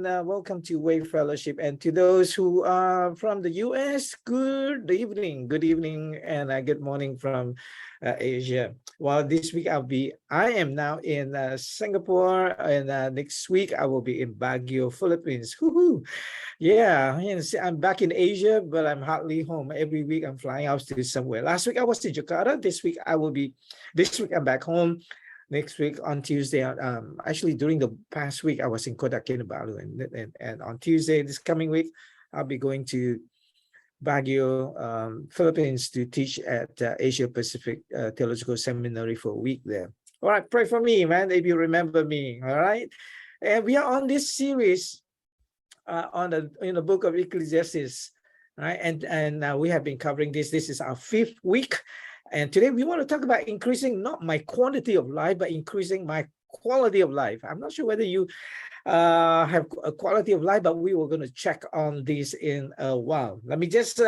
and welcome to Wave Fellowship. And to those who are from the US, good evening, and good morning from Asia. Well, this week I am now in Singapore, and next week I will be in Baguio, Philippines. Woohoo! Yeah, I'm back in Asia, but I'm hardly home. Every week I'm flying out to somewhere. Last week I was in Jakarta. This week I'm back home. Next week on Tuesday, actually during the past week, I was in Kota Kinabalu, and on Tuesday, this coming week, I'll be going to Baguio, Philippines to teach at Asia Pacific Theological Seminary for a week there. All right, pray for me, man, if you remember me, all right? And we are on this series in the book of Ecclesiastes, right? And we have been covering this. This is our 5th week. And today we want to talk about increasing not my quantity of life, but increasing my quality of life. I'm not sure whether you have a quality of life, but we were going to check on this in a while. Let me just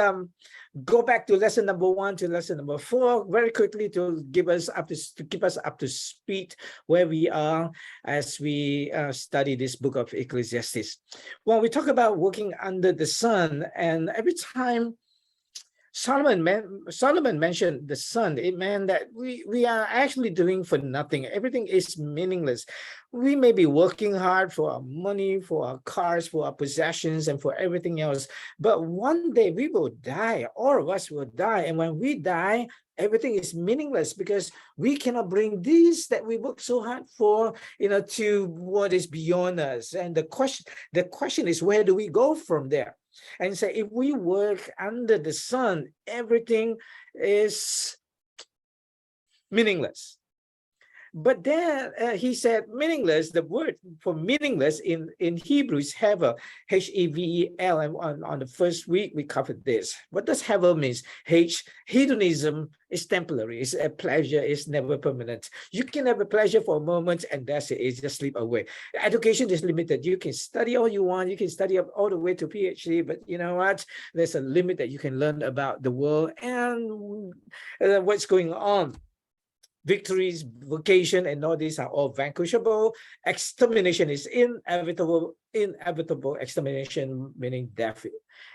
go back to lesson number 1 to lesson number 4 very quickly to keep us up to speed where we are as we study this book of Ecclesiastes. Well, we talk about working under the sun, and every time Solomon mentioned the sun, it meant that we are actually doing for nothing. Everything is meaningless. We may be working hard for our money, for our cars, for our possessions, and for everything else. But one day we will die. All of us will die. And when we die, everything is meaningless because we cannot bring this that we work so hard for, to what is beyond us. And the question is, where do we go from there? And say, if we work under the sun, everything is meaningless. But then he said meaningless. The word for meaningless in Hebrew is hevel, H-E-V-E-L. And on the first week, we covered this. What does hevel means? Hedonism is temporary. It's a pleasure. It's never permanent. You can have a pleasure for a moment, and that's it. It's just slip away. Education is limited. You can study all you want. You can study up all the way to PhD. But you know what? There's a limit that you can learn about the world and what's going on. Victories, vocation, and all these are all vanquishable. Extermination is inevitable. Extermination meaning death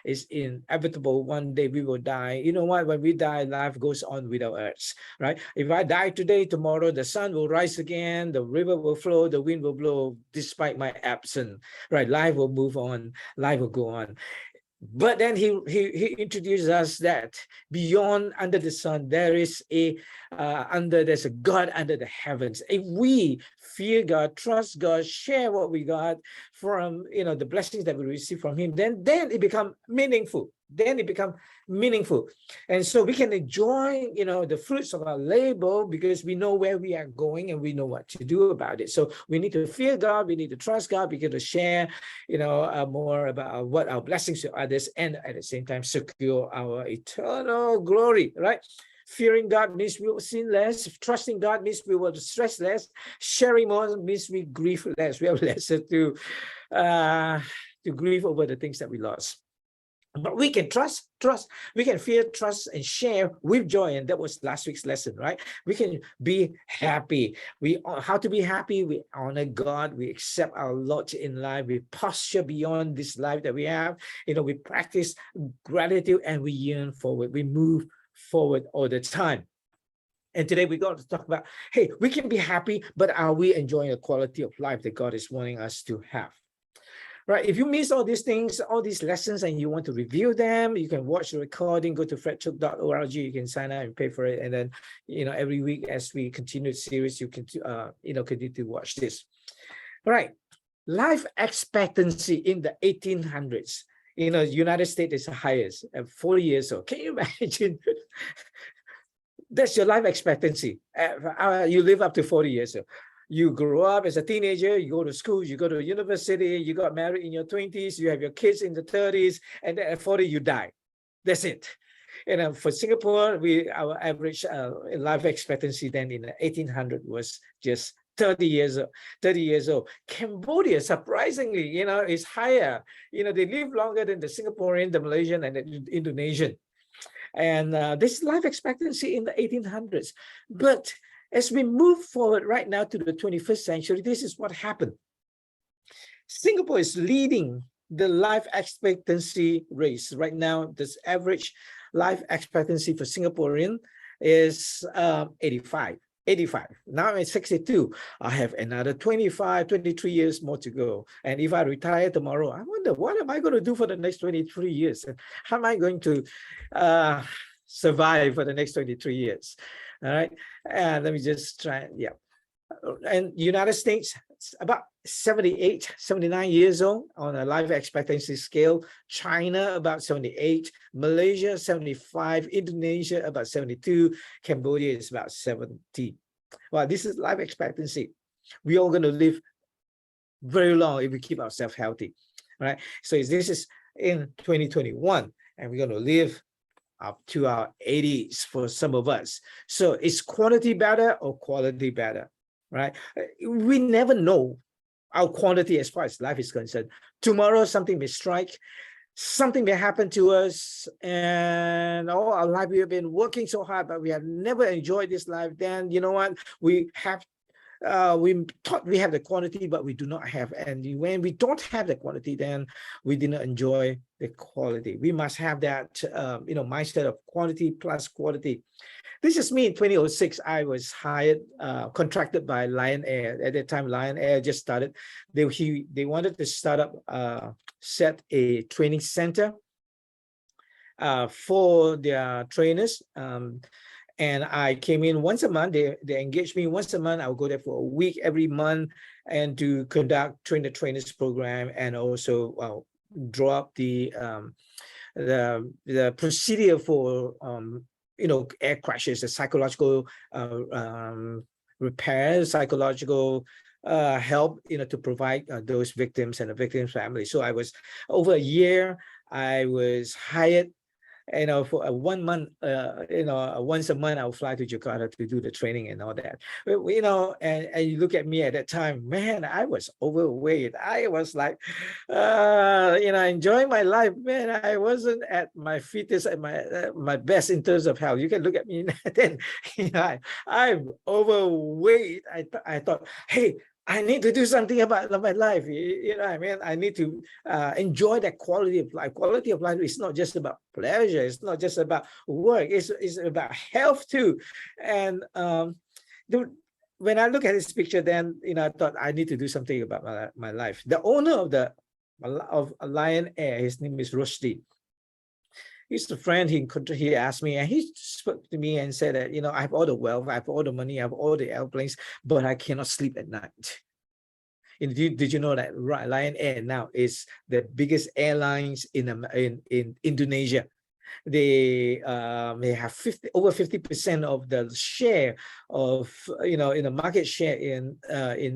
is inevitable. One day we will die. You know what? When we die, life goes on without us, right? If I die today, tomorrow the sun will rise again, the river will flow, the wind will blow, despite my absence, right? Life will move on. Life will go on. But then he introduces us that beyond under the sun there is there's a God under the heavens. If we fear God, trust God, share what we got from the blessings that we receive from Him, then it becomes meaningful. And so we can enjoy the fruits of our labor because we know where we are going and we know what to do about it. So we need to fear God, we need to trust God, we get to share more about what our blessings to others, and at the same time secure our eternal glory, right? Fearing God means we will sin less. Trusting God means we will stress less. Sharing more means we grieve less. We have lesser to grieve over the things that we lost. But we can trust, we can fear, trust, and share with joy. And that was last week's lesson, right? We can be happy. How to be happy? We honor God. We accept our lot in life. We posture beyond this life that we have. We practice gratitude and we yearn forward. We move forward all the time. And today we're going to talk about, hey, we can be happy, but are we enjoying the quality of life that God is wanting us to have? Right. If you miss all these things, all these lessons, and you want to review them, you can watch the recording, go to fredchook.org. You can sign up and pay for it. And then, every week as we continue the series, you can, continue to watch this. All right. Life expectancy in the 1800s. United States is the highest at 40 years old. Can you imagine? That's your life expectancy. You live up to 40 years old. You grow up as a teenager, you go to school, you go to university, you got married in your 20s, you have your kids in the 30s, and then at 40, you die. That's it. For Singapore, our average life expectancy then in the 1800 was just 30 years old. Cambodia, surprisingly, is higher. They live longer than the Singaporean, the Malaysian, and the Indonesian. And this life expectancy in the 1800s. But as we move forward right now to the 21st century, this is what happened. Singapore is leading the life expectancy race. Right now, this average life expectancy for Singaporean is 85. 85. Now I'm at 62. I have another 25, 23 years more to go. And if I retire tomorrow, I wonder, what am I going to do for the next 23 years? And how am I going to survive for the next 23 years? All right. And let me just try. Yeah. And United States, it's about 78, 79 years old on a life expectancy scale. China, about 78. Malaysia, 75. Indonesia, about 72. Cambodia is about 70. Well, this is life expectancy. We're all going to live very long if we keep ourselves healthy, right? So this is in 2021, and we're going to live up to our 80s for some of us. So is quantity better or quality better, right? We never know our quantity as far as life is concerned. Tomorrow, something may strike, something may happen to us, and all our life we have been working so hard, but we have never enjoyed this life. Then you know what? We thought we have the quantity, but we do not have. And when we don't have the quantity, then we did not enjoy the quality. We must have that mindset of quantity plus quality. This is me in 2006. I was hired, contracted by Lion Air. At that time, Lion Air just started. They wanted to start up, set a training center for their trainers. And I came in once a month. They engaged me once a month. I would go there for a week every month and to train the trainers program, and also draw up the procedure for air crashes, the psychological repair, psychological help, to provide those victims and the victims' families. So I was over a year. I was hired, for a 1 month, once a month, I'll fly to Jakarta to do the training and all that. And you look at me at that time, man, I was overweight. I was like, enjoying my life, man. I wasn't at my fittest, at my best in terms of health. You can look at me then, I'm overweight. I thought, hey, I need to do something about my life. I need to enjoy that quality of life. Quality of life is not just about pleasure. It's not just about work. It's about health too. And when I look at this picture, then I thought I need to do something about my life. The owner of Lion Air, his name is Rushdie. He's a friend. He asked me, and he spoke to me and said that, I have all the wealth, I have all the money, I have all the airplanes, but I cannot sleep at night. Did you know that Lion Air now is the biggest airlines in Indonesia? They have over 50% of the share of in the market share in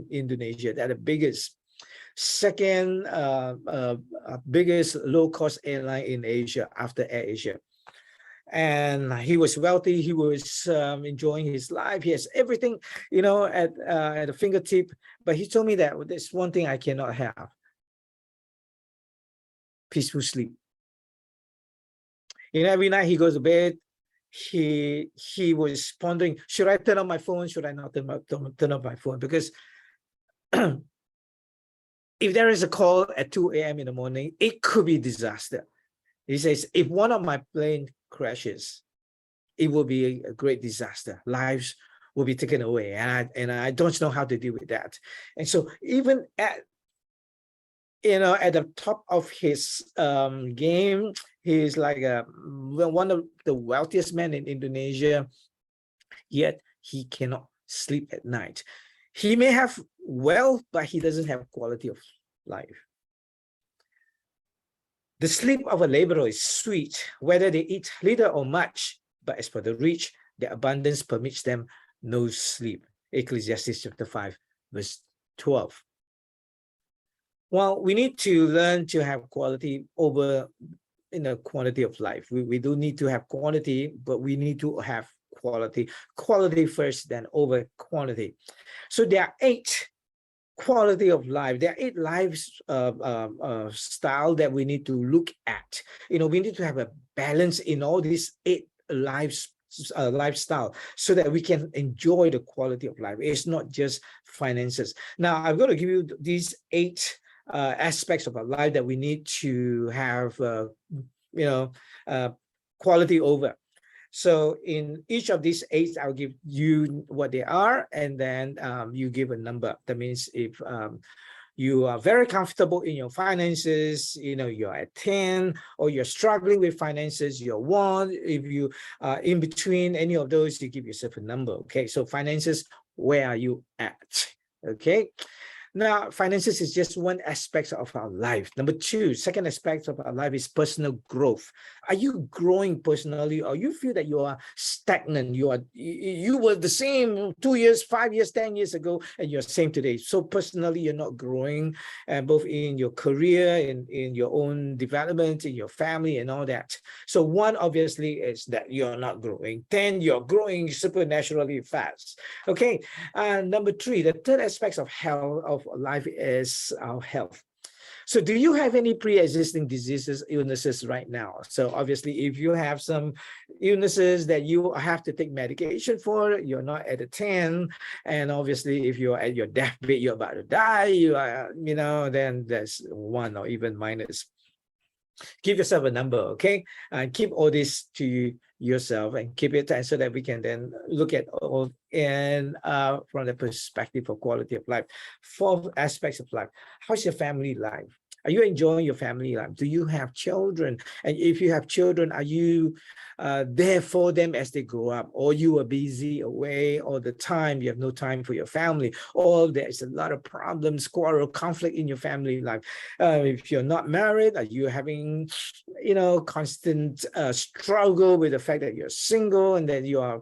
Indonesia. They're the biggest. Second biggest low-cost airline in Asia after AirAsia. And he was wealthy. He was enjoying his life. He has everything, at a fingertip. But he told me that there's one thing I cannot have: peaceful sleep. Every night he goes to bed, he was pondering, should I turn on my phone? Should I not turn on my phone? Because if there is a call at 2 a.m. in the morning, it could be disaster. He says, if one of my plane crashes, it will be a great disaster. Lives will be taken away. And I don't know how to deal with that. And so even at the top of his game, he's like one of the wealthiest men in Indonesia, yet he cannot sleep at night. He may have wealth, but he doesn't have quality of life. The sleep of a laborer is sweet, whether they eat little or much, but as for the rich, their abundance permits them no sleep. Ecclesiastes chapter 5, verse 12. Well, we need to learn to have quality over quantity of life. We do need to have quantity, but we need to have quality. Quality first, then over quantity. So there are 8 quality of life. There are 8 lives style that we need to look at. We need to have a balance in all these 8 lifestyle so that we can enjoy the quality of life. It's not just finances. Now, I'm going to give you these 8 aspects of our life that we need to have, you know, quality over. So in each of these 8, I'll give you what they are, and then you give a number. That means if you are very comfortable in your finances, you're at 10, or you're struggling with finances, you're 1. If you are in between any of those, you give yourself a number. Okay, so finances, where are you at? Okay. Now, finances is just one aspect of our life. Number 2, second aspect of our life is personal growth. Are you growing personally, or you feel that you are stagnant? You were the same 2 years, 5 years, 10 years ago, and you're the same today. So personally, you're not growing, both in your career, in your own development, in your family, and all that. So 1, obviously, is that you're not growing. 10, you're growing supernaturally fast. Okay. Number 3, the third aspect of health of life is our health. So do you have any pre-existing diseases, illnesses right now? So obviously, if you have some illnesses that you have to take medication for, you're not at a 10. And obviously, if you're at your deathbed, you're about to die, then there's 1 or even minus. Give yourself a number, okay? And keep all this to yourself and keep it so that we can then look at all and from the perspective of quality of life. 4 aspects of life. How's your family life? Are you enjoying your family life? Do you have children? And if you have children, are you there for them as they grow up? Or you are busy away all the time, you have no time for your family, or there's a lot of problems, quarrel, conflict in your family life. If you're not married, are you having, constant struggle with the fact that you're single, and that you are,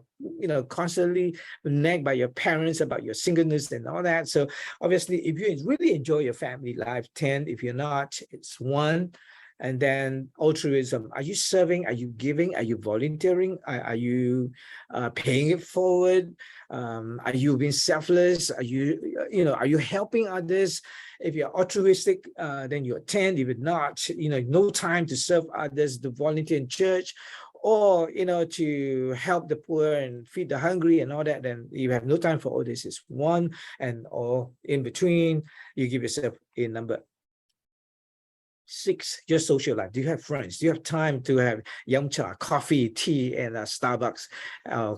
constantly nagged by your parents about your singleness and all that? So obviously, if you really enjoy your family life, 10. If you're not, it's 1. And then altruism. Are you serving? Are you giving? Are you volunteering? Are you paying it forward? Are you being selfless? Are you helping others? If you're altruistic, then you're 10. If you're not, no time to serve others, to volunteer in church, or to help the poor and feed the hungry and all that, then you have no time for all this. Is 1. And or in between, you give yourself a number. 6, your social life. Do you have friends? Do you have time to have yum cha, coffee, tea, and Starbucks,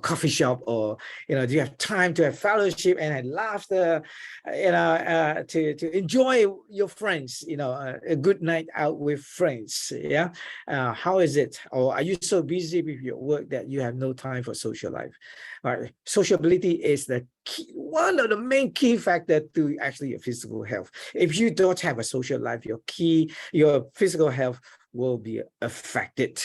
coffee shop? Or do you have time to have fellowship and have laughter? To enjoy your friends. A good night out with friends. Yeah. How is it? Or are you so busy with your work that you have no time for social life? All right. Sociability is the key, one of the main key factor to actually your physical health. If you don't have a social life, your physical health will be affected.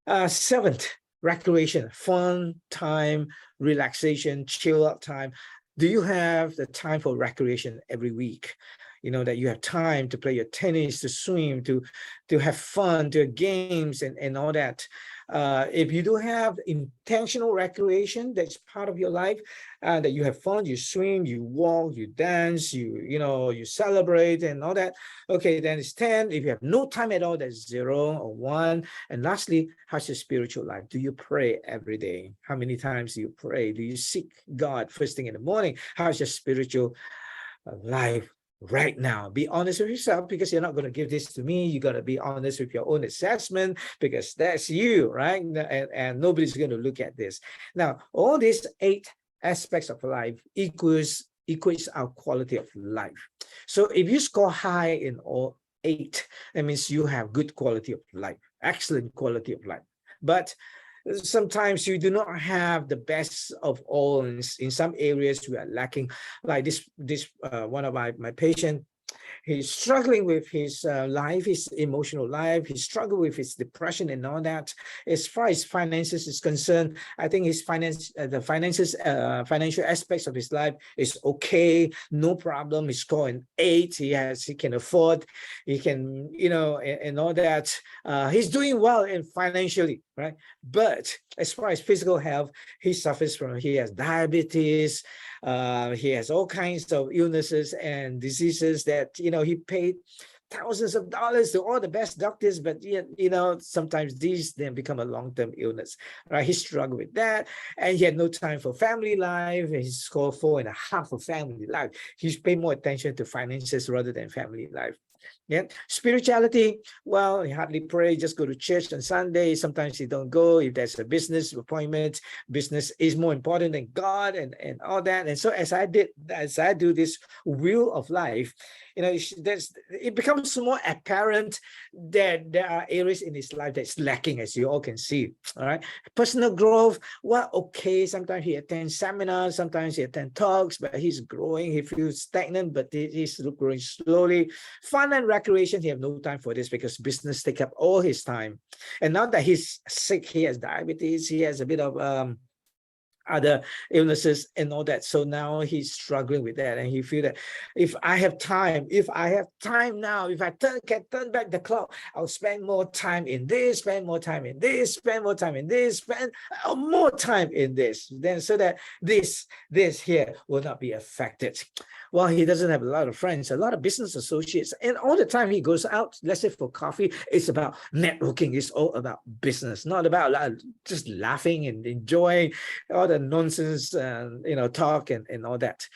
7th, recreation, fun time, relaxation, chill out time. Do you have the time for recreation every week? That you have time to play your tennis, to swim, to have fun, to have games and all that. If you do have intentional recreation, that's part of your life, that you have fun, you swim, you walk, you dance, you celebrate and all that. Okay, then it's 10. If you have no time at all, that's 0 or 1. And lastly, how's your spiritual life? Do you pray every day? How many times do you pray? Do you seek God first thing in the morning? How's your spiritual life right now? Be honest with yourself, because you're not going to give this to me. You got to be honest with your own assessment, because that's you, right? And nobody's going to look at this. Now, all these 8 aspects of life equates our quality of life. So if you score high in all 8, that means you have good quality of life, excellent quality of life. But sometimes you do not have the best of all. In some areas we are lacking, like this one of my patient. He's struggling with his life, his emotional life. He struggled with his depression and all that. As far as finances is concerned, I think his financial aspects of his life is okay, no problem. He scored an 8. He can afford, he can, and all that. He's doing well in financially, right? But as far as physical health, he has diabetes. He has all kinds of illnesses and diseases that he paid thousands of dollars to all the best doctors, but yet, you know, sometimes these then become a long-term illness, right? He struggled with that, and he had no time for family life. He scored 4.5 for family life. He's paid more attention to finances rather than family life. Yeah, spirituality, well, he hardly pray, just go to church on Sunday. Sometimes he don't go if there's a business appointment. Business is more important than God, and all that. And so as I do this wheel of life, you know, it becomes more apparent that there are areas in his life that's lacking, as you all can see. All right, personal growth, well, okay, sometimes he attends seminars, sometimes he attends talks, but he's growing. He feels stagnant, but he's growing slowly. Fun and recreation, he have no time for this because business take up all his time. And now that he's sick, he has diabetes, he has a bit of other illnesses and all that. So now he's struggling with that, and he feel that if I have time now, if I can turn back the clock, I'll spend more time in this, spend more time in this, spend more time in this, spend more time in this, then so that this here will not be affected. Well, he doesn't have a lot of friends, a lot of business associates, and all the time he goes out, let's say for coffee, it's about networking. It's all about business, not about just laughing and enjoying all the nonsense, you know, talk and all that.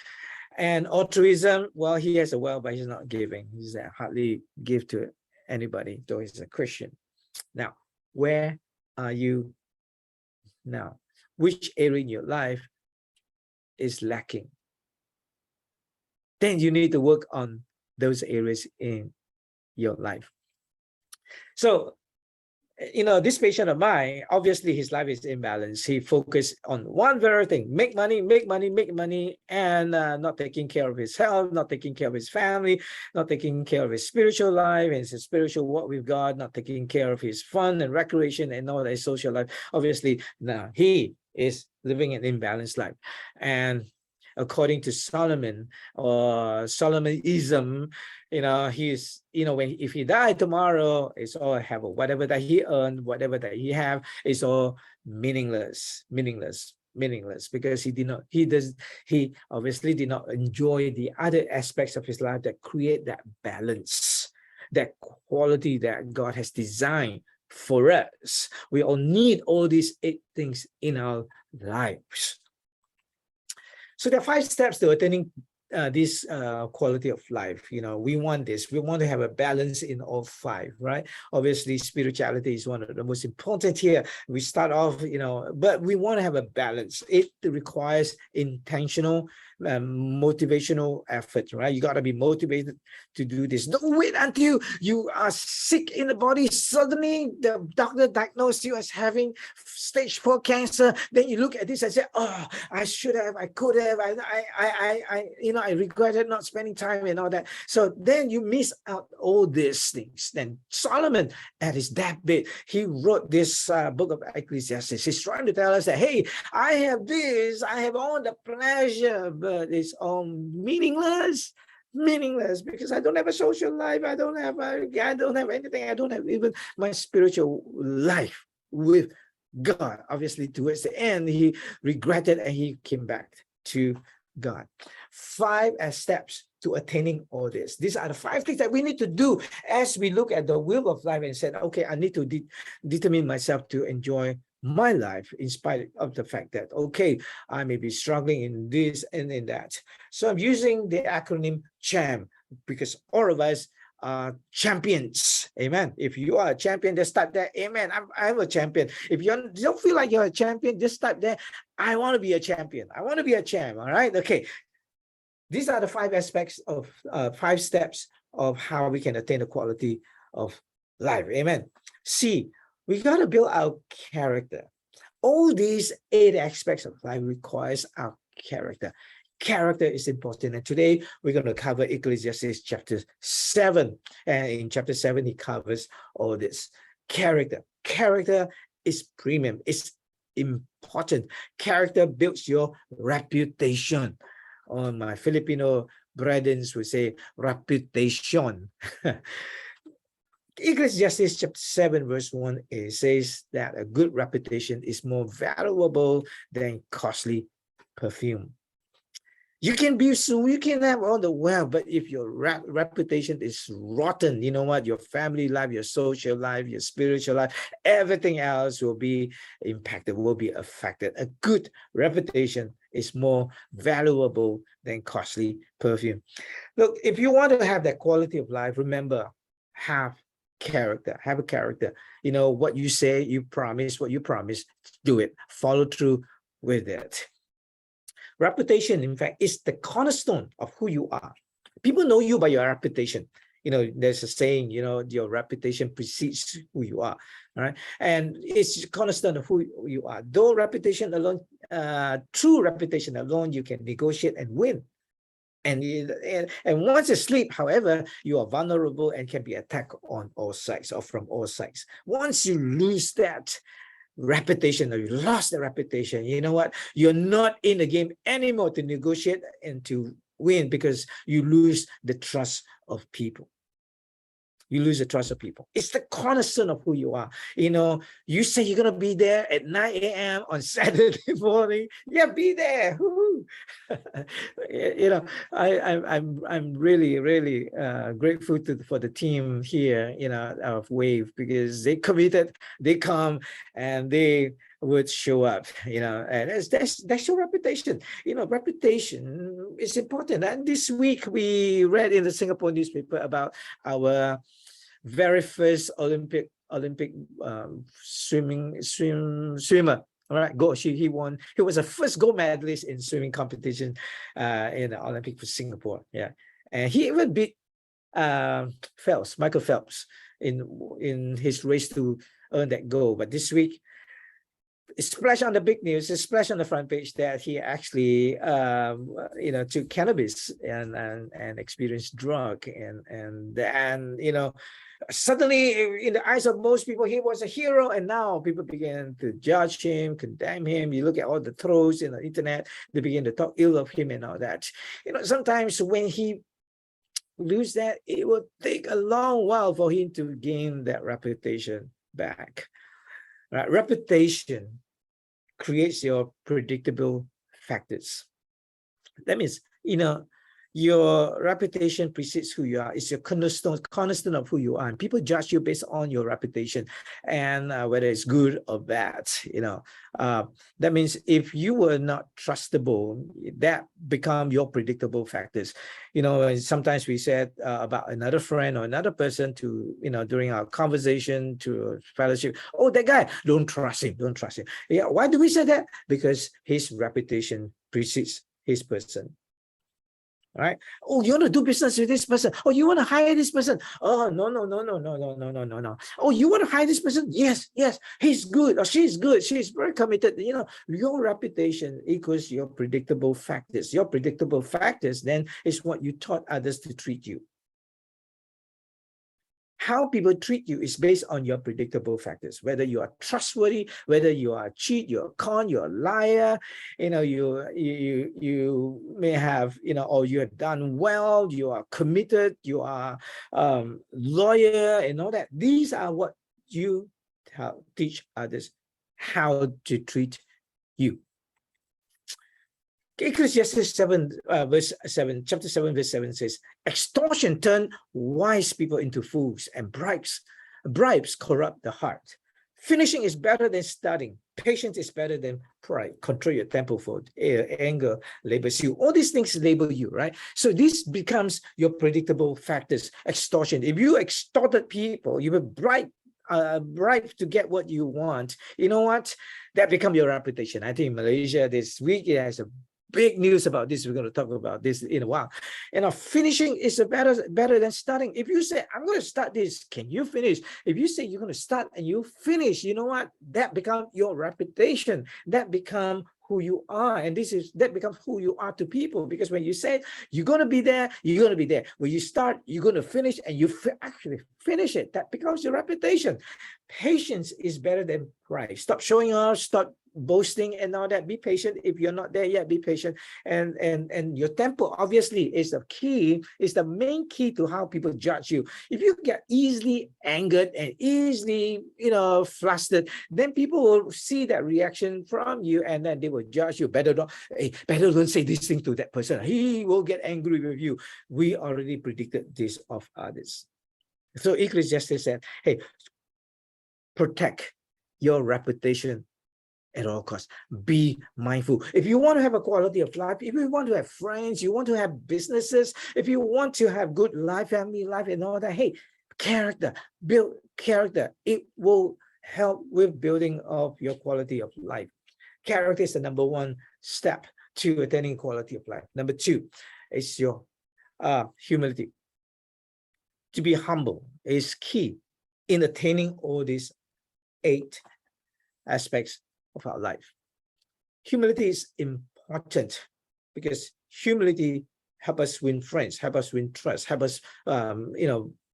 And altruism, well, he has a well, but he's not giving. He's hardly give to anybody, though he's a Christian. Now, where are you now? Which area in your life is lacking? Then you need to work on those areas in your life. So, you know, this patient of mine, obviously his life is imbalanced. He focused on one very thing: make money, and not taking care of his health, not taking care of his family, not taking care of his spiritual life and his spiritual walk with God, not taking care of his fun and recreation and all that social life. Obviously, now he is living an imbalanced life. And according to Solomon, or Solomonism, you know, he's, you know, if he died tomorrow, it's all heaven. Whatever that he earned, whatever that he have, is all meaningless, because he obviously did not enjoy the other aspects of his life that create that balance, that quality that God has designed for us. We all need all these 8 things in our lives. So there are 5 steps to attaining this quality of life. You know, we want this. We want to have a balance in all 5, right? Obviously, spirituality is one of the most important here. We start off, you know, but we want to have a balance. It requires intentional, motivational effort, right? You got to be motivated to do this. Don't wait until you are sick in the body. Suddenly, the doctor diagnosed you as having stage 4 cancer. Then you look at this and say, "Oh, I should have, I could have, you know, I regretted not spending time and all that." So then you miss out all these things. Then Solomon, at his deathbed, he wrote this book of Ecclesiastes. He's trying to tell us that, hey, I have this, I have all the pleasure, but it's all meaningless because I don't have a social life. I don't have anything. I don't have even my spiritual life with God. Obviously, towards the end, he regretted and he came back to God. 5 steps to attaining all this. These are the 5 things that we need to do as we look at the wheel of life and said, okay, I need to determine myself to enjoy my life in spite of the fact that, okay, I may be struggling in this and in that. So I'm using the acronym CHAM because all of us are champions. Amen. If you are a champion, just start there. Amen. I'm a champion. If you don't feel like you're a champion, just start there. I want to be a champion. I want to be a champ. All right. Okay. These are the 5 aspects of 5 steps of how we can attain the quality of life. Amen. C, we got to build our character. All these 8 aspects of life requires our character. Character is important. And today we're going to cover Ecclesiastes chapter 7. And in chapter 7, he covers all this. Character. Character is premium. It's important. Character builds your reputation. Or my Filipino brethren would say reputation. Ecclesiastes chapter 7 verse 1, it says that a good reputation is more valuable than costly perfume. You can be so, you can have all the wealth, but if your reputation is rotten, you know what? Your family life, your social life, your spiritual life, everything else will be impacted, will be affected. A good reputation is more valuable than costly perfume. Look, if you want to have that quality of life, remember, have character, have a character. You know, what you say, you promise, what you promise, do it, follow through with it. Reputation, in fact, is the cornerstone of who you are. People know you by your reputation. You know, there's a saying, you know, your reputation precedes who you are. All right. And it's the cornerstone of who you are. Though reputation alone, through reputation alone, you can negotiate and win. And once you sleep, however, you are vulnerable and can be attacked on all sides or from all sides. Once you lose that reputation, or you lost the reputation, you know what? You're not in the game anymore to negotiate and to win, because you lose the trust of people. You lose the trust of people. It's the cornerstone of who you are. You know, you say you're gonna be there at 9 a.m. on Saturday morning. Yeah, be there. You know, I'm really grateful for the team here, you know, of Wave, because they committed, they come, and they would show up, you know, and that's your reputation. You know, reputation is important. And this week we read in the Singapore newspaper about our very first Olympic swimmer. All right, he won. He was the first gold medalist in swimming competition in the Olympic for Singapore. Yeah, and he even beat Michael Phelps in his race to earn that gold. But this week, it splashed on the big news. It splashed on the front page that he actually, you know, took cannabis and experienced drug, and you know, suddenly in the eyes of most people, he was a hero, and now people begin to judge him, condemn him. You look at all the trolls in the internet; they begin to talk ill of him and all that. You know, sometimes when he lose that, it will take a long while for him to gain that reputation back. Right? Reputation creates your predictable factors. That means, you know, your reputation precedes who you are. It's your cornerstone of who you are. And people judge you based on your reputation, and whether it's good or bad. You know, that means if you were not trustable, that become your predictable factors. You know, sometimes we said about another friend or another person to, you know, during our conversation to fellowship, oh, that guy, don't trust him, don't trust him. Yeah, why do we say that? Because his reputation precedes his person. All right. Oh, you want to do business with this person? Oh, you want to hire this person? Oh, no. Oh, you want to hire this person? Yes, he's good, or she's good. She's very committed. You know, your reputation equals your predictable factors. Your predictable factors then is what you taught others to treat you. How people treat you is based on your predictable factors, whether you are trustworthy, whether you are a cheat, you're a con, you're a liar, you know, you may have, you know, or you have done well, you are committed, you are loyal and all that. These are what you teach others how to treat you. Ecclesiastes 7, verse 7, chapter 7, verse 7 says, extortion turn wise people into fools, and bribes corrupt the heart. Finishing is better than starting. Patience is better than pride. Control your temper, for anger labels you. All these things label you, right? So this becomes your predictable factors. Extortion. If you extorted people, you will bribe to get what you want. You know what? That become your reputation. I think in Malaysia this week it has a big news about this. We're going to talk about this in a while. You know, finishing is better than starting. If you say, I'm going to start this, can you finish? If you say you're going to start and you finish, you know what? That becomes your reputation. That becomes who you are. And that becomes who you are to people. Because when you say you're going to be there, you're going to be there. When you start, you're going to finish, and you actually finish it. That becomes your reputation. Patience is better than pride. Stop showing off. Stop boasting and all that. Be patient. If you're not there yet, be patient. And your temper obviously is the key, is the main key to how people judge you. If you get easily angered and easily, flustered, then people will see that reaction from you, and then they will judge you. Better don't say this thing to that person. He will get angry with you. We already predicted this of others. So Ecclesiastes said, hey, protect your reputation at all costs. Be mindful. If you want to have a quality of life, if you want to have friends, you want to have businesses, if you want to have good life, family life, and all that, hey, build character. It will help with building of your quality of life. Character is the number one step to attaining quality of life. Number two is your humility. To be humble is key in attaining all these 8 aspects of our life. Humility is important because humility helps us win friends, help us win trust, help us,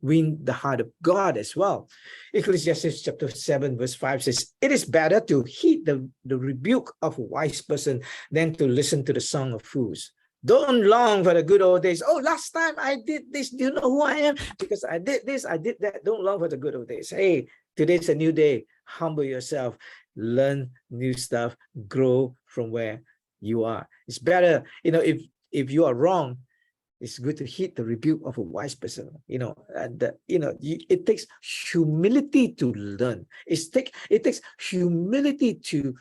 win the heart of God as well. Ecclesiastes chapter 7 verse 5 says, it is better to heed the rebuke of a wise person than to listen to the song of fools. Don't long for the good old days. Oh, last time I did this. Do you know who I am? Because I did this, I did that. Don't long for the good old days. Hey, today's a new day. Humble yourself. Learn new stuff. Grow from where you are. It's better, if you are wrong, it's good to heed the rebuke of a wise person. It takes humility to learn. It takes humility to,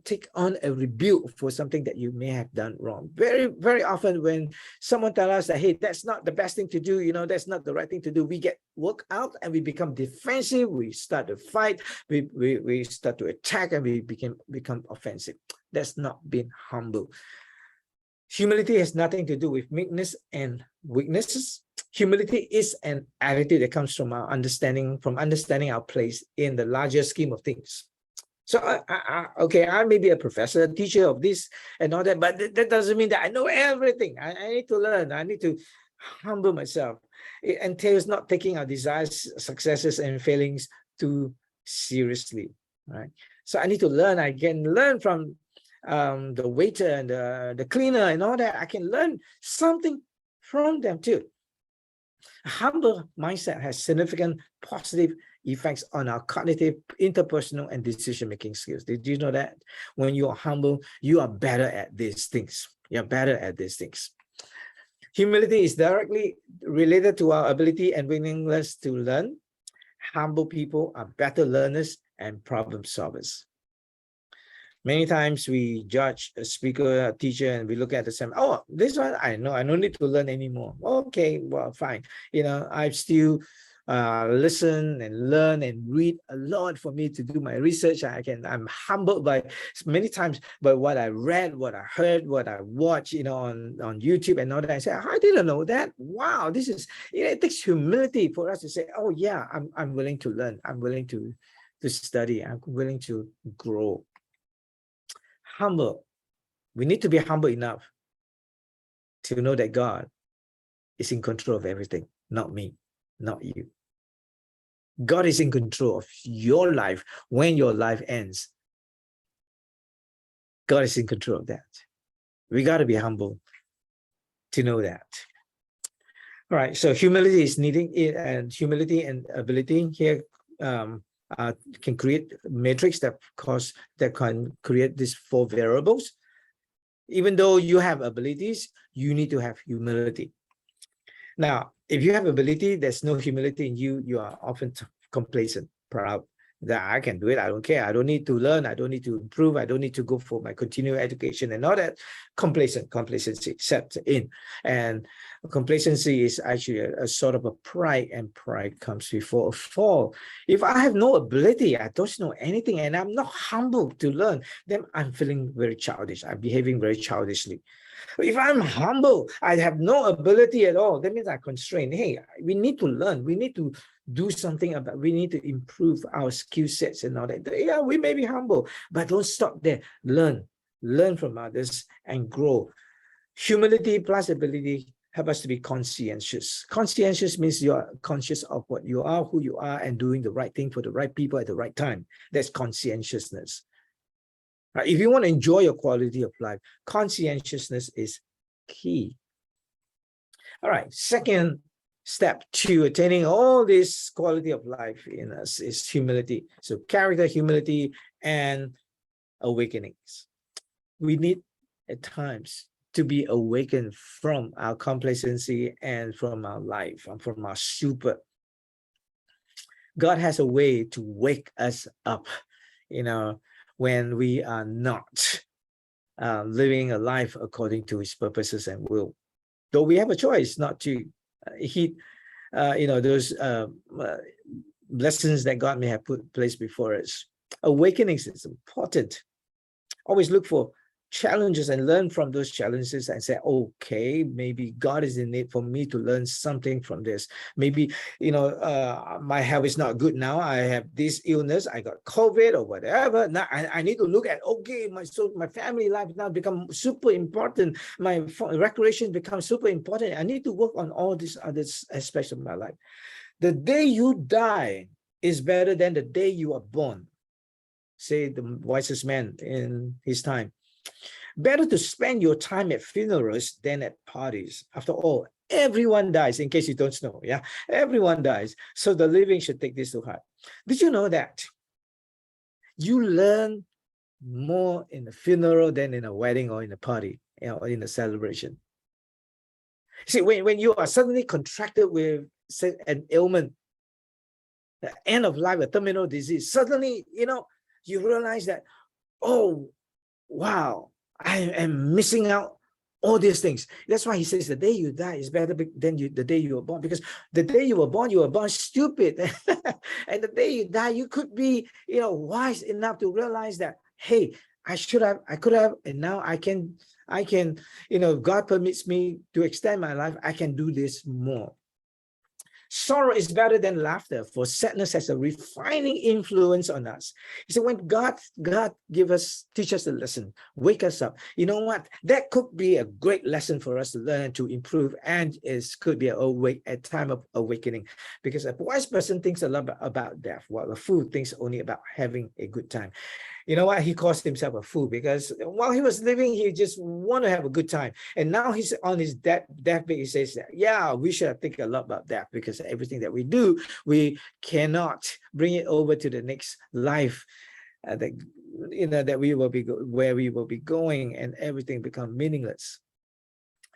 take on a rebuke for something that you may have done wrong. Very, very often when someone tells us that, hey, that's not the best thing to do, that's not the right thing to do, we get worked out and we become defensive. We start to fight. We start to attack, and we become offensive. That's not being humble. Humility has nothing to do with meekness and weaknesses. Humility is an attitude that comes from understanding our place in the larger scheme of things. So, I may be a professor, a teacher of this and all that, but that doesn't mean that I know everything. I need to learn. I need to humble myself. It entails not taking our desires, successes, and failings too seriously, right? So I need to learn. I can learn from the waiter and the cleaner and all that. I can learn something from them too. A humble mindset has significant positive effects on our cognitive, interpersonal, and decision-making skills. Did you know that? When you are humble, you are better at these things. You're better at these things. Humility is directly related to our ability and willingness to learn. Humble people are better learners and problem solvers. Many times we judge a speaker, a teacher, and we look at the same, oh, this one, I know, I don't need to learn anymore. Okay, well, fine. I still listen and learn and read a lot for me to do my research. I'm humbled by many times by what I read, what I heard, what I watched, on YouTube and all that. I say, I didn't know that. Wow, this is, it takes humility for us to say, oh yeah, I'm willing to learn. I'm willing to study. I'm willing to grow. Humble. We need to be humble enough to know that God is in control of everything, not me, not you. God is in control of your life when your life ends. God is in control of that. We got to be humble to know that. All right, so humility is needing it, and humility and ability here can create matrix that can create these 4 variables. Even though you have abilities, you need to have humility. Now, if you have ability, there's no humility in you, you are often complacent, proud, that I can do it, I don't care, I don't need to learn, I don't need to improve, I don't need to go for my continuing education and all that. Complacency sets in. And complacency is actually a sort of a pride, and pride comes before a fall. If I have no ability, I don't know anything, and I'm not humble to learn, then I'm feeling very childish. I'm behaving very childishly. If I'm humble, I have no ability at all, that means I'm constrained. Hey, we need to learn. We need to do something about, we need to improve our skill sets and all that. Yeah, we may be humble, but don't stop there. Learn from others and grow. Humility plus ability help us to be conscientious. Conscientious means you are conscious of what you are, who you are, and doing the right thing for the right people at the right time. That's conscientiousness. Right? If you want to enjoy your quality of life, conscientiousness is key. All right, second step to attaining all this quality of life in us is humility. So character, humility, and awakenings. We need at times to be awakened from our complacency and from our life and from our stupor. God has a way to wake us up, when we are not living a life according to his purposes and will. Though we have a choice not to heed, those lessons that God may have placed before us. Awakenings is important. Always look for challenges and learn from those challenges and say, okay, maybe God is in it for me to learn something from this. Maybe, my health is not good now. I have this illness. I got COVID or whatever. Now I need to look at, okay, my family life now become super important. My recreation becomes super important. I need to work on all these other aspects of my life. The day you die is better than the day you are born, say the wisest man in his time. Better to spend your time at funerals than at parties. After all, everyone dies, in case you don't know. Yeah, everyone dies. So the living should take this to heart. Did you know that you learn more in a funeral than in a wedding or in a party, or in a celebration? See, when you are suddenly contracted with, say, an ailment, the end of life, a terminal disease, suddenly, you realize that, oh, wow, I am missing out all these things. That's why he says the day you die is better than the day you were born, because the day you were born stupid. And the day you die, you could be, wise enough to realize that, hey, I could have, and now I can, God permits me to extend my life. I can do this more. Sorrow is better than laughter, for sadness has a refining influence on us. So when God teach us a lesson, wake us up. You know what? That could be a great lesson for us to learn, to improve, and could be a time of awakening. Because a wise person thinks a lot about death, while a fool thinks only about having a good time. You know what? He calls himself a fool because while he was living, he just want to have a good time. And now he's on his deathbed. He says that, yeah, we should think a lot about death, because everything that we do, we cannot bring it over to the next life. That we will be where we will be going, and everything become meaningless.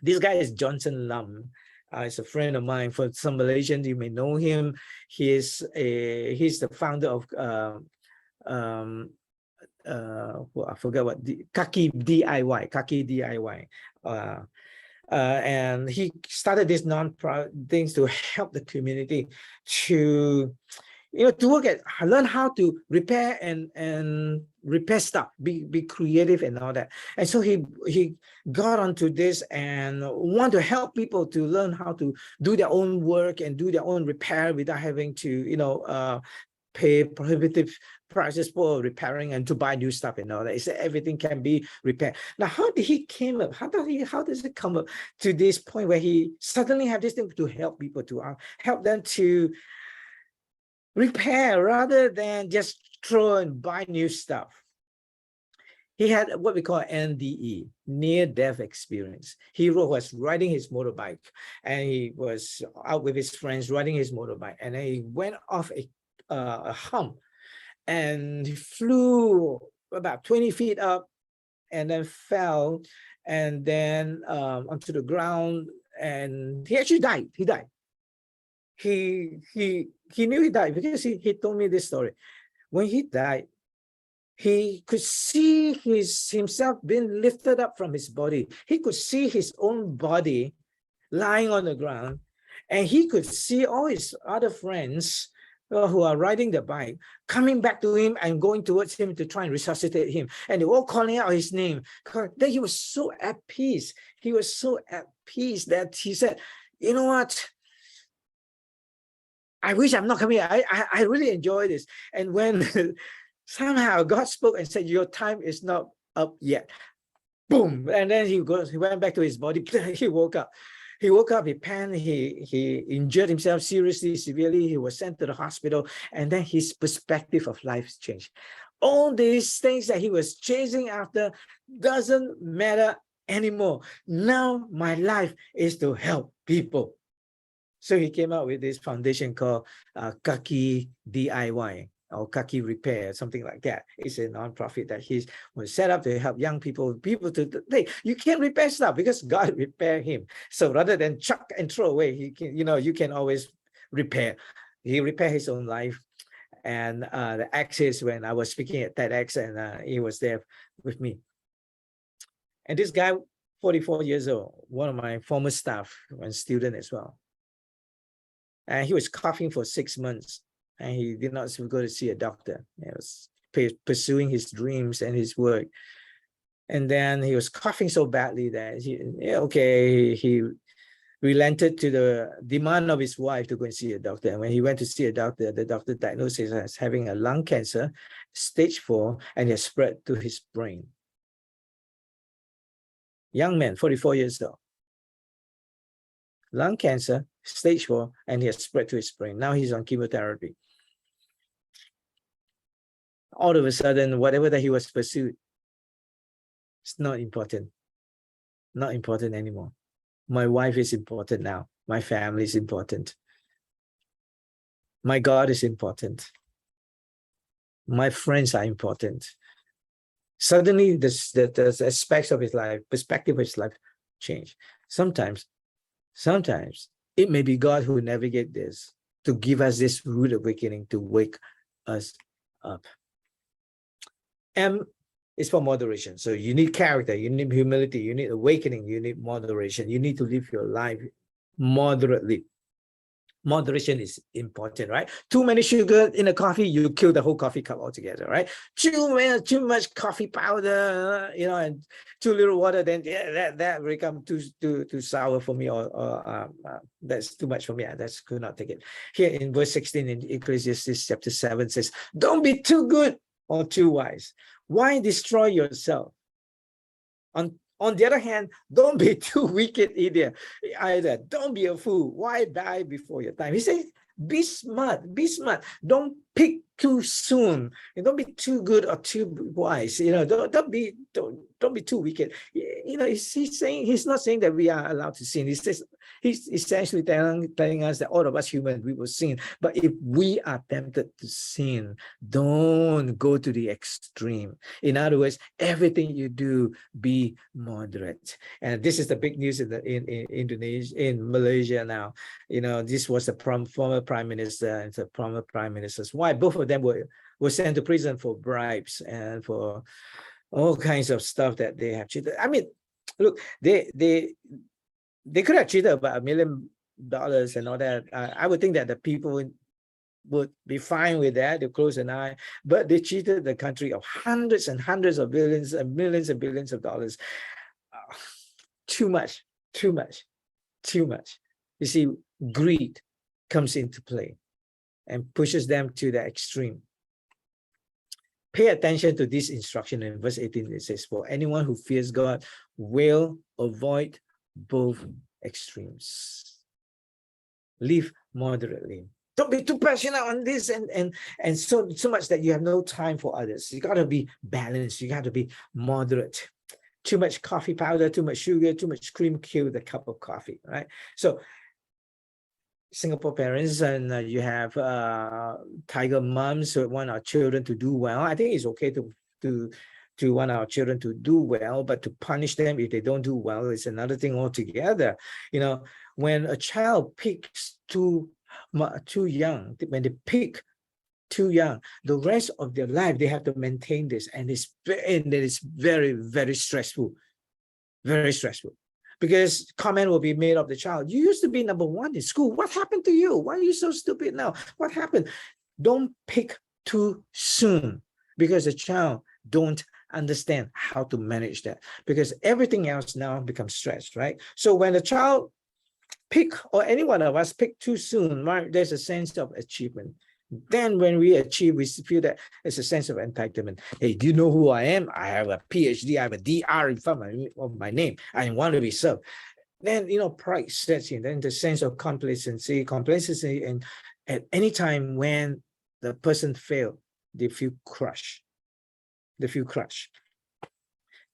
This guy is Johnson Lam. He's a friend of mine. For some Malaysians, you may know him. He's the founder of I forgot what Kaki DIY. And he started this non-profit things to help the community to learn how to repair and repair stuff, be creative and all that. And so he got onto this and want to help people to learn how to do their own work and do their own repair without having to pay prohibitive prices for repairing and to buy new stuff and all that. He said everything can be repaired. Now, how did he came up? How does it come up to this point where he suddenly have this thing to help people, to help them to repair rather than just throw and buy new stuff? He had what we call NDE, near-death experience. He was riding his motorbike, and he was out with his friends riding his motorbike, and then he went off a hump, and he flew about 20 feet up and then fell, and then onto the ground, and he actually died. He died. He knew he died because he told me this story. When he died, he could see himself being lifted up from his body. He could see his own body lying on the ground, and he could see all his other friends who are riding the bike coming back to him and going towards him to try and resuscitate him, and they were all calling out his name. Then he was so at peace. He was so at peace that he said, you know what, I wish I'm not coming here. I really enjoy this. And when somehow God spoke and said, your time is not up yet, boom, and then he went back to his body. He woke up. He panicked, he injured himself seriously, severely. He was sent to the hospital, and then his perspective of life changed. All these things that he was chasing after doesn't matter anymore. Now my life is to help people. So he came out with this foundation called Kaki DIY or Kaki Repair, something like that. It's a nonprofit that he was set up to help young people to, hey, you can't repair stuff because God repaired him. So rather than chuck and throw away, he can, you can always repair. He repaired his own life. And the axis when I was speaking at TEDx, and he was there with me. And this guy, 44 years old, one of my former staff, one student as well. And he was coughing for 6 months, and he did not go to see a doctor. He was pursuing his dreams and his work. And then he was coughing so badly that he relented to the demand of his wife to go and see a doctor. And when he went to see a doctor, the doctor diagnosed him as having a lung cancer, stage 4, and it has spread to his brain. Young man, 44 years old. Lung cancer, stage 4, and he has spread to his brain. Now he's on chemotherapy. All of a sudden, whatever that he was pursued, it's not important. Not important anymore. My wife is important now. My family is important. My God is important. My friends are important. Suddenly, the aspects of his life, perspective of his life change. Sometimes it may be God who navigate this to give us this rude awakening to wake us up. M is for moderation. So you need character, you need humility, you need awakening, you need moderation. You need to live your life moderately. Moderation is important, right? Too many sugar in a coffee, you kill the whole coffee cup altogether, right? Too much coffee powder, and too little water, then that become too sour for me, or that's too much for me. I just could not take it. Here in verse 16 in Ecclesiastes chapter 7 says, don't be too good or too wise. Why destroy yourself? On the other hand, don't be too wicked either. Don't be a fool. Why die before your time? He says, be smart, be smart. Don't pick too soon. And don't be too good or too wise. Don't be too wicked. He's not saying that we are allowed to sin. He's essentially telling us that all of us humans, we will sin. But if we are tempted to sin, don't go to the extreme. In other words, everything you do, be moderate. And this is the big news in Indonesia, in Malaysia now. This was the former prime minister and the former prime minister's wife. Both of them were sent to prison for bribes and for all kinds of stuff that they have cheated. I mean, look, they could have cheated about $1 million and all that. I would think that the people would be fine with that. They close an eye, but they cheated the country of hundreds and hundreds of billions and millions and billions of dollars. Too much. You see, greed comes into play and pushes them to the extreme. Pay attention to this instruction in verse 18. It says, for anyone who fears God will avoid both extremes. Live moderately. Don't be too passionate on this and so much that you have no time for others. You got to be balanced. You got to be moderate. Too much coffee powder, too much sugar, too much cream kill the cup of coffee, right? So Singapore parents, and you have tiger moms who want our children to do well. I think it's okay to want our children to do well, but to punish them if they don't do well is another thing altogether. When a child picks too young, when they pick too young, the rest of their life they have to maintain this, and it is very, very stressful, very stressful. Because comment will be made of the child. You used to be number 1 in school. What happened to you? Why are you so stupid now? What happened? Don't pick too soon, because the child don't understand how to manage that, because everything else now becomes stress, right? So when the child pick, or any one of us pick too soon, right, there's a sense of achievement. Then when we achieve, we feel that it's a sense of entitlement. Hey, do you know who I am? I have a PhD, I have a DR in front of my name. I want to be served. Then, pride sets in. Then the sense of complacency, and at any time when the person failed, they feel crushed. they feel crushed.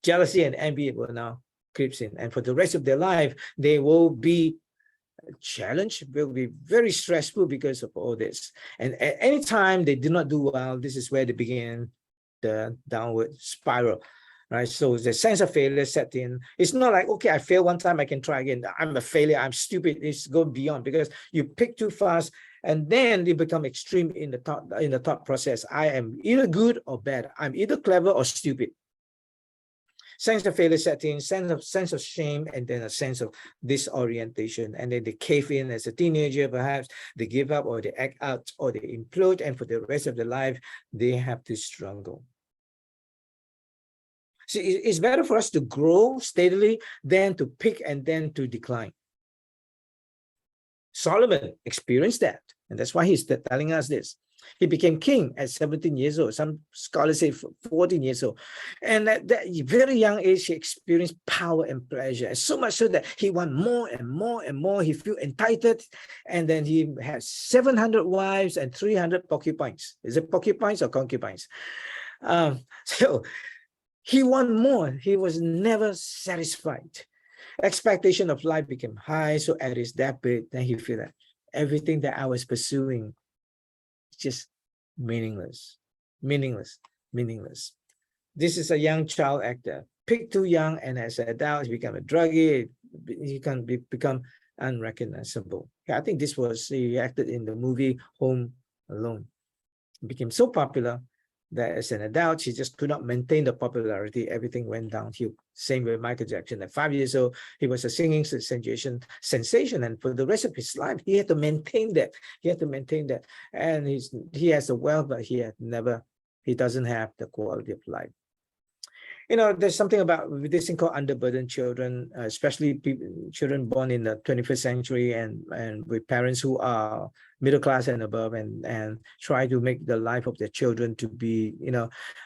Jealousy and envy will now creeps in, and for the rest of their life, they will be challenged, will be very stressful because of all this. And at any time they do not do well, this is where they begin the downward spiral, right? So the sense of failure set in. It's not like, okay, I failed one time, I can try again. I'm a failure, I'm stupid. It's going beyond, because you pick too fast, and then they become extreme in the thought process. I am either good or bad. I'm either clever or stupid. Sense of failure set in, sense of shame, and then a sense of disorientation. And then they cave in as a teenager, perhaps they give up, or they act out, or they implode, and for the rest of their life, they have to struggle. See, it's better for us to grow steadily than to pick and then to decline. Solomon experienced that, and that's why he's telling us this. He became king at 17 years old. Some scholars say 14 years old. And at that very young age, he experienced power and pleasure. So much so that he want more and more and more. He felt entitled. And then he had 700 wives and 300 porcupines. Is it porcupines or concubines? So he wanted more. He was never satisfied. Expectation of life became high. So at his deathbed, then he felt that everything that I was pursuing, just meaningless. This is a young child actor, picked too young, and as an adult, he become a druggie. He can become unrecognizable. I think this was, he acted in the movie Home Alone. He became so popular that as an adult, he just could not maintain the popularity. Everything went downhill. Same with Michael Jackson. At 5 years old, he was a singing sensation, and for the rest of his life, he had to maintain that. And he has the wealth, but he doesn't have the quality of life. There's something about this thing called underburdened children, especially children born in the 21st century and with parents who are middle class and above, and try to make the life of their children to be,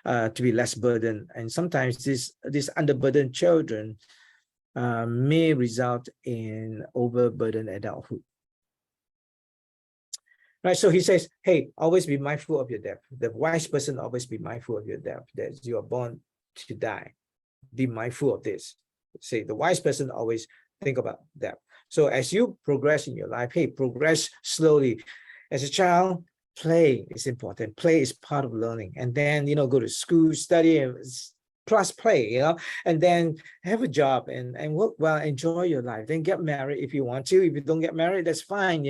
to be less burdened. And sometimes these underburdened children may result in overburdened adulthood. Right, so he says, hey, always be mindful of your death. The wise person always be mindful of your death, that you are born to die. Be mindful of this. Say the wise person always think about that. So as you progress in your life, hey, progress slowly. As a child, play is important. Play is part of learning. And then, go to school, study, plus play, and then have a job and work well, enjoy your life. Then get married if you want to. If you don't get married, that's fine,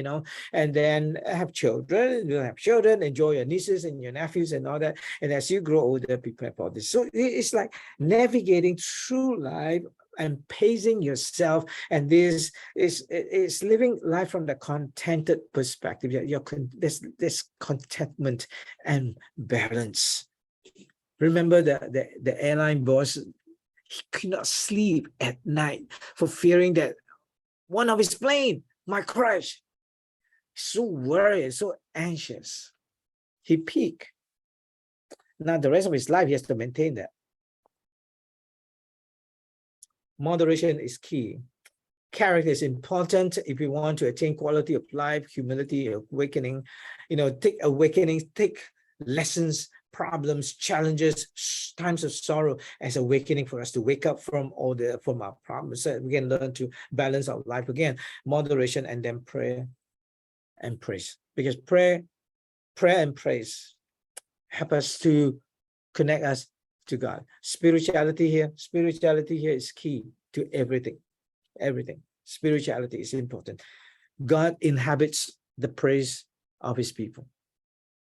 and then have children. Enjoy your nieces and your nephews and all that. And as you grow older, prepare for this. So it's like navigating through life and pacing yourself, and this is living life from the contented perspective. There's contentment and balance. Remember the airline boss, he could not sleep at night for fearing that one of his plane might crash. So worried, so anxious. He peaked. Now the rest of his life, he has to maintain that. Moderation is key. Character is important if you want to attain quality of life, humility, awakening. Take lessons, problems, challenges, times of sorrow as awakening for us to wake up from our problems, so we can learn to balance our life again. Moderation, and then prayer and praise, because prayer and praise help us to connect us to God. Spirituality here is key to everything. Spirituality is important. God inhabits the praise of his people.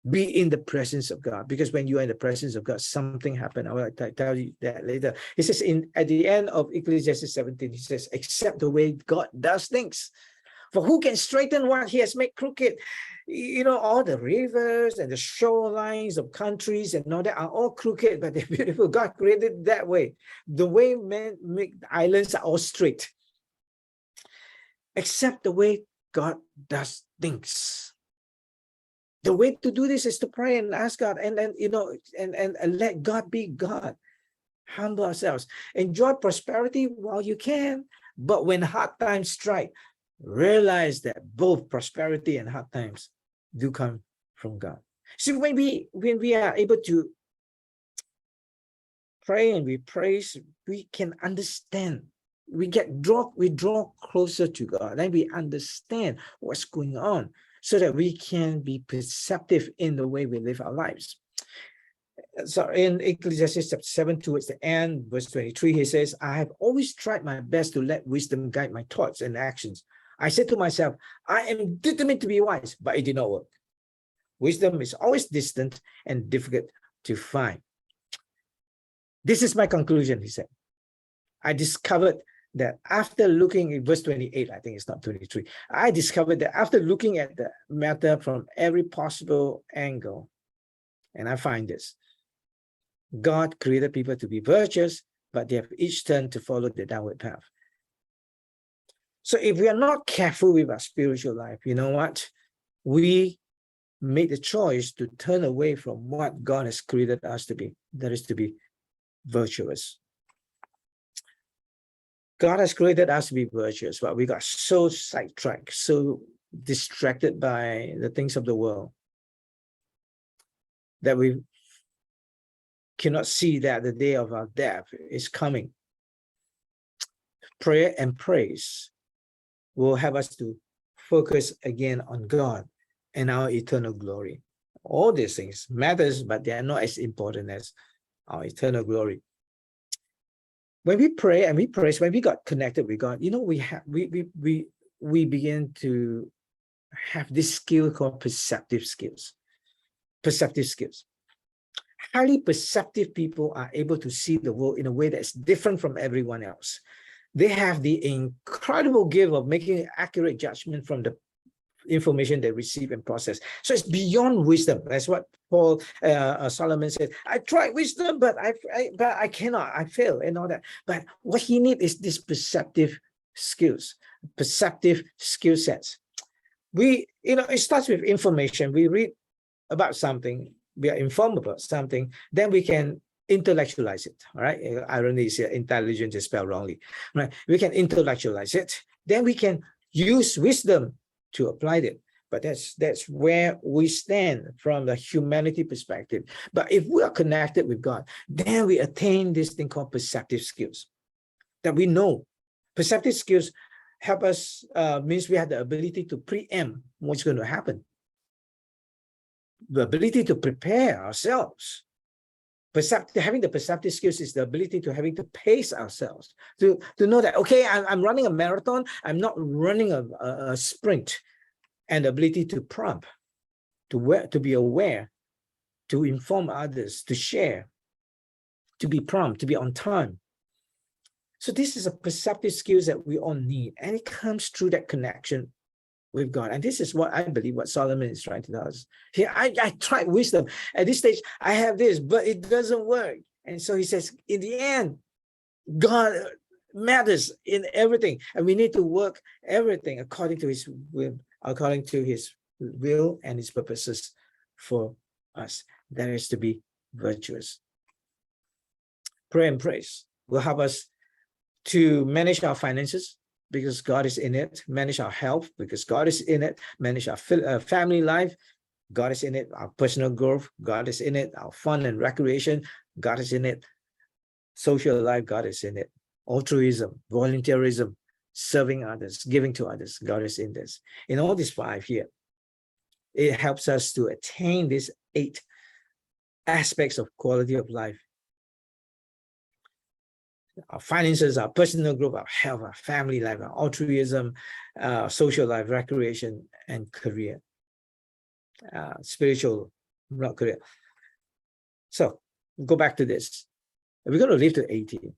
Be in the presence of God, because when you are in the presence of God, something happens. I will tell you that later. He says at the end of Ecclesiastes 17, he says, accept the way God does things. For who can straighten what he has made crooked? All the rivers and the shorelines of countries and all that are all crooked, but they're beautiful. God created that way. The way men make the islands are all straight. Accept the way God does things. The way to do this is to pray and ask God, and let God be God. Humble ourselves. Enjoy prosperity while you can, but when hard times strike, realize that both prosperity and hard times do come from God. So when we are able to pray and we praise, we can understand. We draw closer to God, and we understand what's going on so that we can be perceptive in the way we live our lives. So in Ecclesiastes chapter 7, towards the end, verse 23, he says, I have always tried my best to let wisdom guide my thoughts and actions. I said to myself, I am determined to be wise, but it did not work. Wisdom is always distant and difficult to find. This is my conclusion, he said. I discovered that after looking at verse 28, I think it's not 23, I discovered that after looking at the matter from every possible angle, and I find this, God created people to be virtuous, but they have each turned to follow the downward path. So if we are not careful with our spiritual life, you know what? We make the choice to turn away from what God has created us to be, that is to be virtuous. God has created us to be virtuous, but we got so sidetracked, so distracted by the things of the world that we cannot see that the day of our death is coming. Prayer and praise will help us to focus again on God and our eternal glory. All these things matters, but they are not as important as our eternal glory. When we pray and we praise, when we got connected with God, you know, we begin to have this skill called perceptive skills. Perceptive skills. Highly perceptive people are able to see the world in a way that's different from everyone else. They have the incredible gift of making accurate judgment from the information they receive and process. So it's beyond wisdom. That's what Solomon said. I tried wisdom, but I cannot. I fail and all that. But what he needs is this perceptive skills, perceptive skill sets. It starts with information. We read about something, we are informed about something, then we can intellectualize it. All right. Irony is intelligence is spelled wrongly. Right. We can intellectualize it. Then we can use wisdom to apply it. But that's where we stand from the humanity perspective. But if we are connected with God, then we attain this thing called perceptive skills that we know. Perceptive skills help us, means we have the ability to preempt what's going to happen. The ability to prepare ourselves. Having the perceptive skills is the ability to having to pace ourselves, to know that, okay, I'm running a marathon, I'm not running a sprint, and the ability to prompt, to be aware, to inform others, to share, to be prompt, to be on time. So this is a perceptive skills that we all need, and it comes through that connection with God. And this is what I believe what Solomon is trying to tell us. Here, I tried wisdom. At this stage, I have this, but it doesn't work. And so he says, in the end, God matters in everything. And we need to work everything according to his will, and his purposes for us. That is to be virtuous. Prayer and praise will help us to manage our finances, because God is in it, manage our health, because God is in it, manage our family life, God is in it, our personal growth, God is in it, our fun and recreation, God is in it, social life, God is in it, altruism, volunteerism, serving others, giving to others, God is in this. In all these 5 here, it helps us to attain these 8 aspects of quality of life. Our finances, our personal growth, our health, our family life, our altruism, social life, recreation, and career. Spiritual, not career. So, go back to this. We're going to live to 80.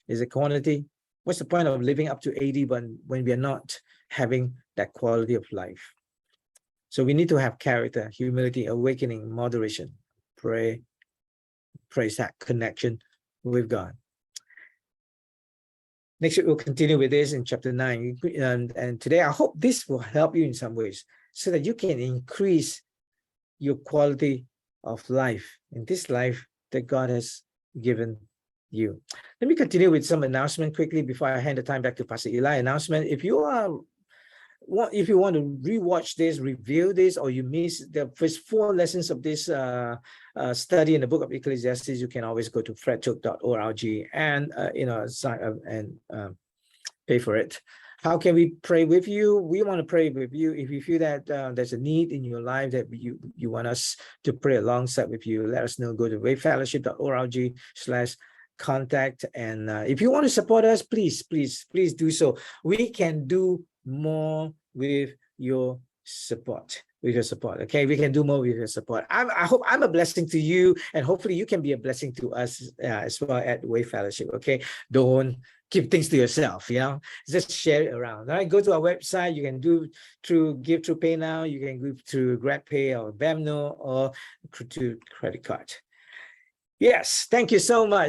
Is it quantity? What's the point of living up to 80 when we are not having that quality of life? So we need to have character, humility, awakening, moderation, praise that connection with God. Next week, we'll continue with this in chapter 9. And today, I hope this will help you in some ways so that you can increase your quality of life in this life that God has given you. Let me continue with some announcement quickly before I hand the time back to Pastor Eli. Announcement: if you are if you want to rewatch this, review this, or you miss the first 4 lessons of this study in the book of Ecclesiastes, you can always go to fredchook.org and sign up and pay for it. How can we pray with you? We want to pray with you. If you feel that there's a need in your life that you want us to pray alongside with you, let us know. Go to wayfellowship.org/contact. And if you want to support us, please do so. We can do more with your support. Okay, we can do more with your support. I hope I'm a blessing to you, and hopefully you can be a blessing to us as well at Way Fellowship. Okay, don't keep things to yourself, just share it around. All right, go to our website. You can give through PayNow, you can give through GrabPay or Venmo, or to credit card. Yes, thank you so much.